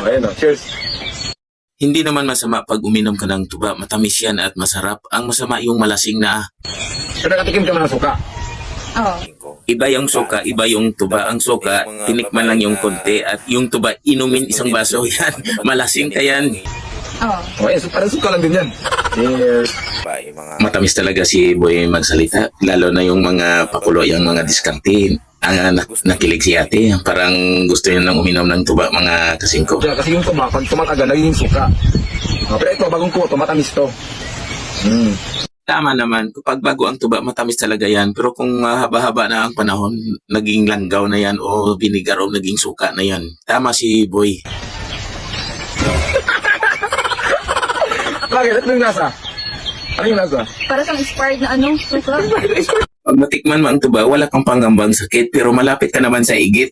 Ayun o, cheers. Hindi naman masama pag uminom ka ng tuba, matamis yan at masarap. Ang masama yung malasing na. Pero nakatikim ka ng suka. Oo. Iba yung suka, iba yung tuba. Ang suka, tinikman lang yung konti at yung tuba, inumin isang baso yan. Malasing ka yan. Oo. Okay, so parang suka lang din yan. Cheers. Matamis talaga si Boy magsalita. Lalo na yung mga pakulo, yung mga diskantin. Nakilig si ate. Parang gusto niya nang uminom ng tuba, mga kasingko. Kasi yung tuba, pag tumatagal, nagiging suka. Pero ito, bagong kuto, matamis to. Tama naman, kapag bago ang tuba, matamis talaga yan. Pero kung haba-haba na ang panahon, naging langgaw na yan o binigar o naging suka na yan. Tama si Boy. Bakit? Ito yung nasa? Ano yung nasa? Para siyang expired na suka. Pag matikman mo ang tuba, wala kang panggambang sakit pero malapit ka naman sa igit.